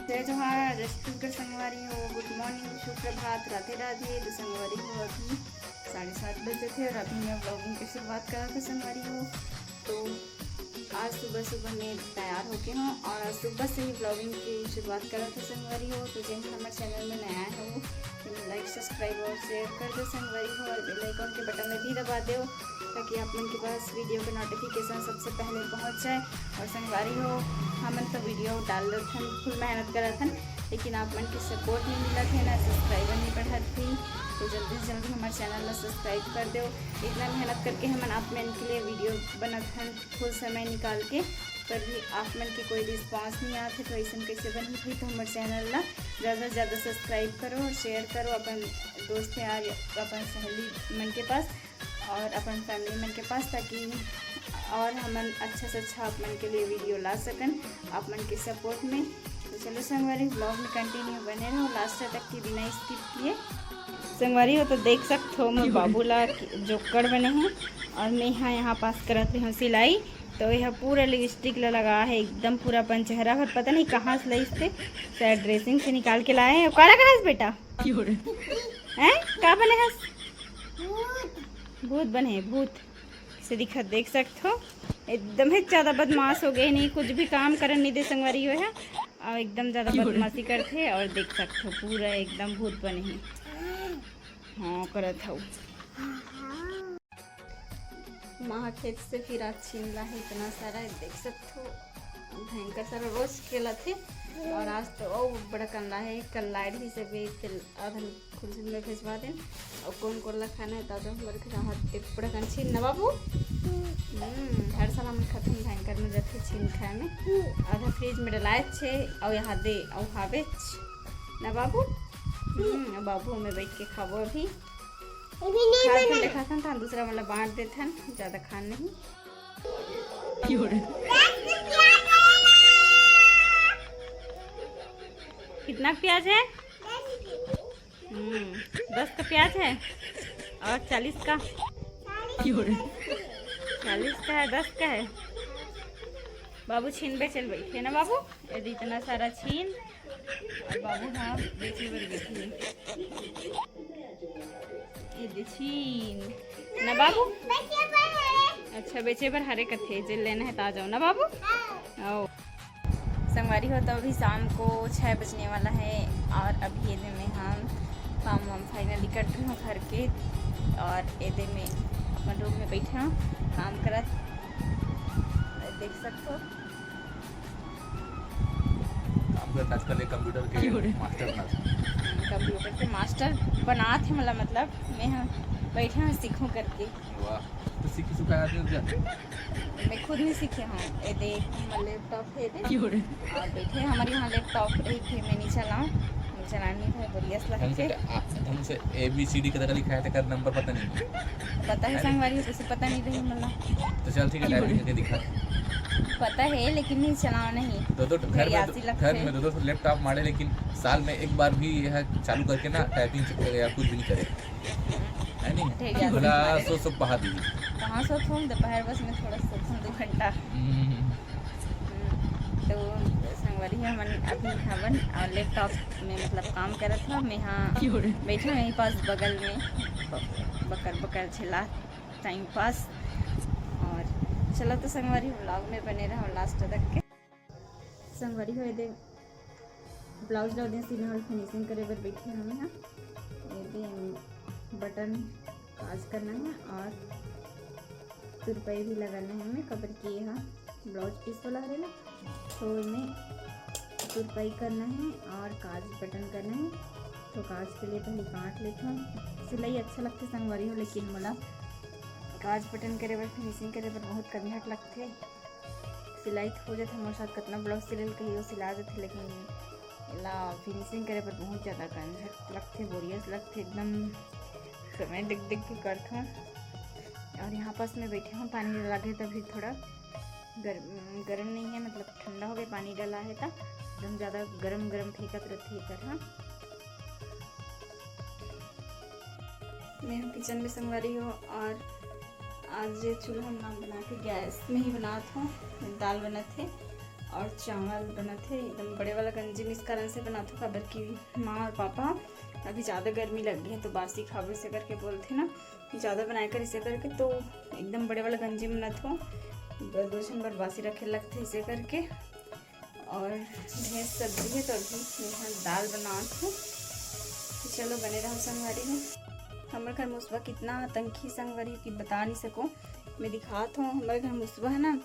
जय जोहार, जय छत्तीसगढ़ संगवारी हो। गुड मॉर्निंग, सुप्रभात, राधे राधे। तो संगवारी हो अभी 7:30 बजे थे और अभी मैं ब्लॉगिंग की शुरुआत करा था संगवारी हो। तो आज सुबह मैं तैयार हो गई हूँ और आज सुबह से ही ब्लॉगिंग की शुरुआत करा था संगवारी हो। तो जिन हमारे चैनल में नया है वो लाइक सब्सक्राइब और शेयर कर दो संगवारी हो और बेल आइकन के बटन में भी दबा दो ताकि आप मन के पास वीडियो का नोटिफिकेशन सबसे पहले पहुंच जाए। और संगवारी हो हमन तो वीडियो डाल दो थन, फुल मेहनत करा थन, लेकिन आप मन की सपोर्ट नहीं मिला थे ना, सब्सक्राइबर नहीं बढ़त थी। तो जल्दी से जल्दी हमारे चैनल में सब्सक्राइब कर दो। इतना मेहनत करके हम आप मन के लिए वीडियो बनत हन फुल समय निकाल के, पर भी आप मन की कोई रिस्पांस नहीं आते तो ऐसा कैसे बनी थी। तो हमारे चैनल ला ज़्यादा से ज़्यादा सब्सक्राइब करो और शेयर करो अपन दोस्त यार, अपन सहेली मन के पास और अपन फैमिली मन के पास, ताकि और हमन अच्छा से अच्छा आप मन के लिए वीडियो ला सकन आप मन के सपोर्ट में। तो चलो संगवारी ब्लॉग में कंटिन्यू बने रहो लास्ट तक की बिना स्किप किए। संगवारी हो तो देख सकते हो मैं बाबूला जोकर बने हैं और मैं यहाँ पास करते हैं सिलाई। तो यह पूरा लिपस्टिक लगा है एकदम पूरा अपन चेहरा भर, पता नहीं कहाँ से लाई थे, शायद ड्रेसिंग से निकाल के लाए हैं। काला कहाँ से बेटा हैं का बने हंस भूत बने भूत से दिखत देख सकते हो। एकदम ही ज़्यादा बदमाश हो गए, नहीं कुछ भी काम करन नहीं दे संगवारी हो है और एकदम ज़्यादा बदमाशी करते और देख सकते हो पूरा एकदम भूत बने हैं। हाँ करत हो माँ खेत से फिर आज छीन ला है इतना सारा, देख सकते हो भयंकर सारा रोज खेला थे। और आज तो ओ बड़ा कंला है, कल लाइट ही से भी आधन खुर्सी में भेजवा दें और कौन कौन खाना है तो हमारे हाथ एक बड़ा कन छीन ना बाबू। हर साल हम खत्म भयंकर में जाते छीन खाए में, आधा फ्रिज में डलाए छे और यहाँ दे और खावे ना बाबू। बाबू में बैठ के खाबो अभी खा था दूसरा मतलब बांट देते ज़्यादा खान नहीं। कितना प्याज है? 10 का प्याज है और 40 का 40 का है 10 का है। बाबू छीन बे चल बैठे ना बाबू, यदि इतना सारा छीन और बाबू हाँ बेचे बर बैठी यदि छीन ना बाबू। अच्छा बेचे बर हरे कथे जे लेना है तो आ जाओ ना बाबू। आओ संगवारी हो तो अभी शाम को 6 बजने वाला है और अभी ये में हम काम वाम फाइनली कर रही हूँ घर के और ये में अपन रूम में बैठे हूँ काम करत देख सकते हो। आजकल कंप्यूटर के मास्टर बना थे मतलब मैं बैठे हैं सीखूं करके। वाह तो सीखी सुखा मैं खुद ही सीखे हूँ। ये देख लैपटॉप है और बैठे हमारे यहाँ लैपटॉप रही थी, मैं नहीं चलाऊँ चलानी था बढ़िया हमसे ABCD का तरह लिखा है कर नंबर पता नहीं पता है संगवारी जैसे पता नहीं रही मतलब। तो चल ठीक है टाइपिंग करके दिखा पता है लेकिन नहीं चलाओ नहीं। घर में दो लैपटॉप मारे लेकिन साल में एक बार भी यह चालू करके ना टाइपिंग या कुछ भी नहीं करे है नहीं थोड़ा सो पढ़ा दी कहाँ सोचूँ दोपहर बस में थोड़ा सोचूँ 2 घंटा। तो संगवारी है मन अभी हवन और लैपटॉप में मतलब काम कर था। मैं यहाँ बैठे यहीं पास बगल में बकर छिला टाइम पास। और चलो तो संगवारी ब्लॉग में बने रहो लास्ट तक के। संगवारी हो दे ब्लाउज ला सीने वाली फिनिशिंग करे बर बैठे हम यहाँ ये बटन काज करना है और तुरपाई भी लगाना है हमें कबर की यहाँ ब्लाउज पीस वाला है ना, तो इन्हें तुरपाई करना है और काज बटन करना है। तो काज के लिए पहले काट लेता हूँ। सिलाई अच्छा लगती संगवारी हो लेकिन मोला काज बटन करे बर फिनिशिंग करे बर बहुत कंझट लगते। सिलाई हो जाते हमारे साथ कितना ब्लाउज सिल कही वो सिला जाते, लेकिन ला फिनिशिंग करे पर बहुत ज़्यादा कंझट लगते, बोरियस लगते एकदम समय देख के करते हैं। और यहाँ पास में बैठे हूँ पानी लगे तभी थोड़ा गर्म नहीं है मतलब ठंडा हो गया पानी डाला है तो एकदम ज़्यादा गरम फेंकत रहती है तरह। मैं किचन में संगवारी हो और आज चूल्हा ना बना के गैस में ही बनात हूँ। दाल बना थे और चावल बना थे एकदम बड़े वाला गंजी में। इस कारण से बना था खबर की माँ और पापा अभी ज़्यादा गर्मी लग गई है तो बासी खाबे से करके बोलते ना ज़्यादा बनाए कर इसे करके, तो एकदम बड़े वाला गंजी में बना था। 2 बार बासी रखे लगते इसे करके। और ढेर सब्जी है तो अभी यहाँ दाल बना थी। तो चलो बने रहो संगवारी में। हमारे घर मुसबा कितना आतंकी संगवारी की बता नहीं सको। मैं दिखाता हूँ हमारे घर मुसबा है ना,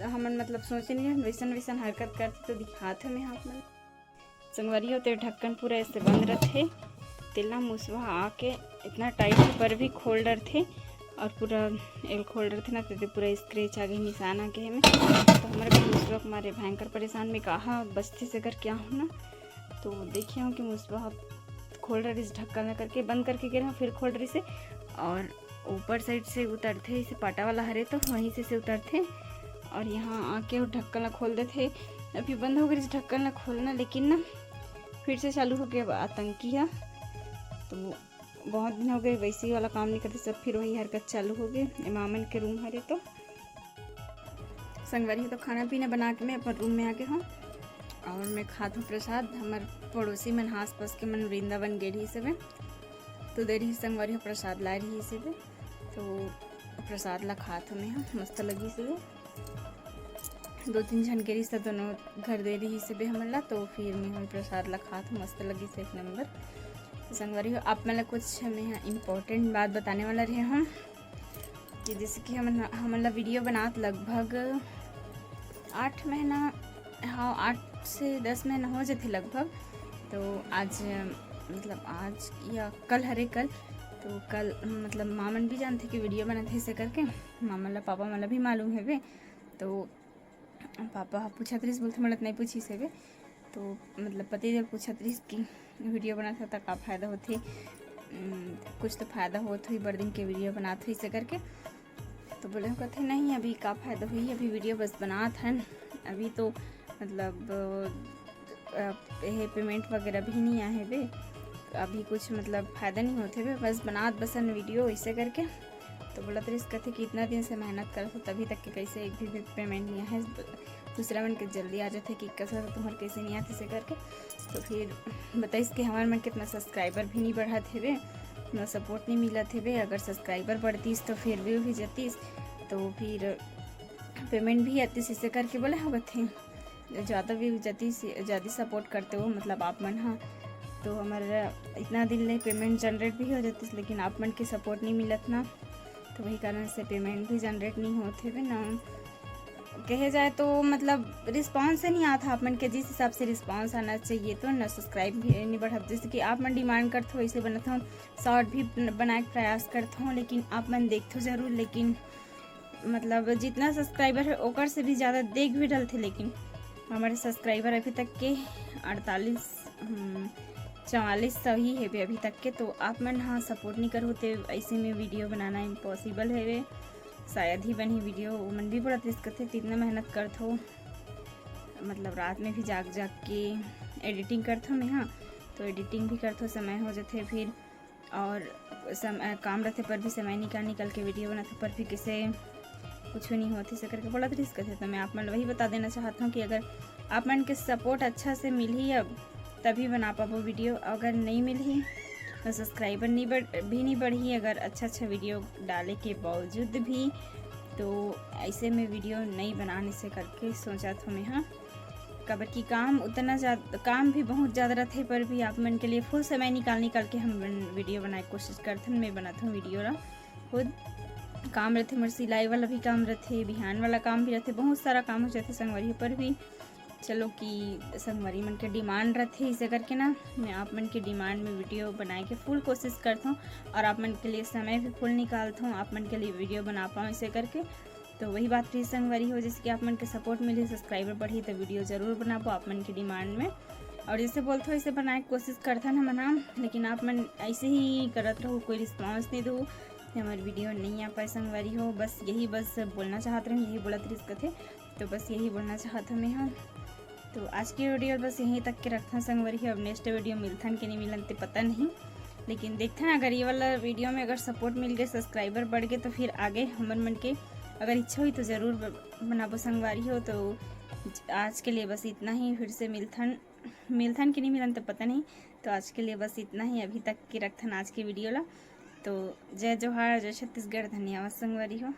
हम मतलब सोचे नहीं वैसन वैसन हरकत करते तो दिखाते मैं यहाँ पर संगवारी होते। ढक्कन पूरा ऐसे बंद रहते, तिल्ला मुसबा आके इतना टाइट पर भी खोल्डर थे और पूरा एल खोल्डर थे ना तो पूरा स्क्रेच आ गए, निशान आ गए हमें। तो हमारे घर मुसबा हमारे भयंकर परेशान में कहा बस्ती से कर क्या हूँ ना, तो देखिए हूँ कि मुसबा खोल्डर इस ढक्कन में करके बंद करके गिरा, फिर खोल्डर से और ऊपर साइड से उतरते इसे पाटा वाला हरे तो वहीं से उतरते और यहाँ आके वो ढक्कन खोल देते। अभी बंद हो गया इस ढक्कन खोलना, लेकिन ना फिर से चालू हो गया आतंकी है। तो बहुत दिन हो गए वैसे ही वाला काम नहीं करते, सब फिर वही हरकत चालू हो गई। मामन के रूम हरे तो संगवारी तो खाना पीना बना के मैं अपने रूम में आके हूँ और मैं खात हूँ प्रसाद। हमारे पड़ोसी मन आस पास के मन वृंदावन गए रही सब तो दे रही संगवारी प्रसाद ला रही से तो प्रसाद ला खात हूँ मैं मस्त लगी से 2-3 जन के रिश्ता दोनों घर दे रही से भी हमला, तो फिर मैं हम प्रसाद ला खात हूँ मस्त लगी से 1 नंबर। तो संगवारी हो आप मतलब कुछ हमें यहाँ इम्पोर्टेंट बात बताने वाला रहे हम कि जैसे कि हमला वीडियो बनात लगभग 8 महीना, हाँ 8 से 10 महीना हो जाते लगभग। तो आज मतलब आज या कल हरे कल तो कल मतलब मामन भी जानते कि वीडियो बनाते ऐसे करके, मामला पापा मला भी मालूम है वे। तो पापा पूछा त्रिस बोलते मतलब नहीं पूछी से वे, तो मतलब पति देव पूछा त्रिस की वीडियो बनाता था का फ़ायदा होते, कुछ तो फ़ायदा होता ही बड़े दिन के वीडियो बनाते इसे करके। तो बोले हम कहते नहीं अभी का फ़ायदा हुई, अभी वीडियो बस बनात हैं, अभी तो मतलब पेमेंट वगैरह भी नहीं आए वे, अभी कुछ मतलब फ़ायदा नहीं होते वे, बस बनात बसन वीडियो इसे करके। तो बोला तो इस कहते कि इतना दिन से मेहनत कर तो तभी तक के कैसे एक भी पेमेंट नहीं है, दूसरा मन के जल्दी आ जाते कि कैसा तुम्हारे कैसे नहीं आते इसे करके। तो फिर बताइस कि हमारे मन कितना सब्सक्राइबर भी नहीं बढ़ा थे वे, ना सपोर्ट नहीं मिला थे वे। अगर सब्सक्राइबर बढ़तीस तो फिर भी जातीस, तो फिर पेमेंट भी आतीस इसे करके बोले हाँ थे ज़्यादा भी जाती ज़्यादा सपोर्ट करते हो मतलब आप मन, हाँ तो हमारा इतना दिन ले पेमेंट जनरेट भी हो जाती, लेकिन आप मन के सपोर्ट नहीं मिलत ना, तो वही कारण से पेमेंट भी जनरेट नहीं होते वे ना। कहे जाए तो मतलब रिस्पांस नहीं आता आप मन के जिस हिसाब से रिस्पांस आना चाहिए, तो ना सब्सक्राइब भी नहीं बढ़ा। जैसे कि आप मन डिमांड करते हो वैसे बनाता हूँ, शॉर्ट भी बनाए के प्रयास करता हूँ, लेकिन आप मन देखते हो ज़रूर, लेकिन मतलब जितना सब्सक्राइबर है ओकर से भी ज़्यादा देख भी डलते, लेकिन हमारे सब्सक्राइबर अभी तक के 44 ही है अभी तक के। तो आप मन हाँ सपोर्ट नहीं कर होते, ऐसे में वीडियो बनाना इम्पॉसिबल है वे, शायद ही बनी वीडियो। मन भी बड़ा रिस्क करते, इतना मेहनत करते हो, मतलब रात में भी जाग के एडिटिंग करते हो मैं, हाँ तो एडिटिंग भी करते हो, समय हो जाते फिर और समय काम रहते पर भी समय निकाल के वीडियो बनाते पर भी किसे कुछ नहीं होती से करके बड़ा रिस्क करते। तो मैं आप मन वही बता देना चाहता हूँ कि अगर आप मन के सपोर्ट अच्छा से मिल ही अब तभी बना पाओ वीडियो, अगर नहीं मिली तो सब्सक्राइबर भी नहीं बढ़ी अगर अच्छा वीडियो डाले के बावजूद भी, तो ऐसे में वीडियो नहीं बनाने से करके सोचा था मैं, हाँ कबर की काम उतना ज़्यादा काम भी बहुत ज़्यादा रहते पर भी आप मन के लिए फुल समय निकाल के हम वीडियो बनाए कोशिश करते हैं। मैं बनाता हूँ वीडियो ना खुद काम रहते, मेरे सिलाई वाला भी काम रहते, बिहान वाला काम भी रहते, बहुत सारा काम हो जाते संगवारी पर भी। चलो कि संगवारी मन के डिमांड रहते इसे करके ना मैं आप मन के डिमांड में वीडियो बनाए के फुल कोशिश करता हूँ और आप मन के लिए समय भी फुल निकालता हूँ, आप मन के लिए वीडियो बना पाऊँ इसे करके। तो वही बात रही संगवारी हो, जैसे कि आप मन के सपोर्ट मिले, सब्सक्राइबर बढ़ी तो वीडियो ज़रूर बना पाओ आप मन की डिमांड में, और जैसे बोलते हो ऐसे बनाए कोशिश करता ना मना, लेकिन आप मन ऐसे ही करत रहो, कोई रिस्पॉन्स नहीं दो, हमारी वीडियो नहीं आ पाए संगवारी हो। बस बोलना चाहते रहे, यही बोला रिस्क थे, तो बस यही बोलना चाहता मैं, हाँ तो आज की वीडियो बस यहीं तक के रखना संगवारी है। अब नेक्स्ट वीडियो मिलता कि नहीं मिलते पता नहीं, लेकिन देखते हैं अगर ये वाला वीडियो में अगर सपोर्ट मिल गए, सब्सक्राइबर बढ़ गए, तो फिर आगे हमन मन के अगर इच्छा हुई तो ज़रूर बनाबो संगवारी हो। तो आज के लिए बस इतना ही। फिर से मिलथन कि नहीं मिलन तो पता नहीं। तो आज के लिए बस इतना ही। अभी तक की रखथन आज की वीडियो ला। तो जय जोहार, जय छत्तीसगढ़, धन्यवाद संगवारी हो।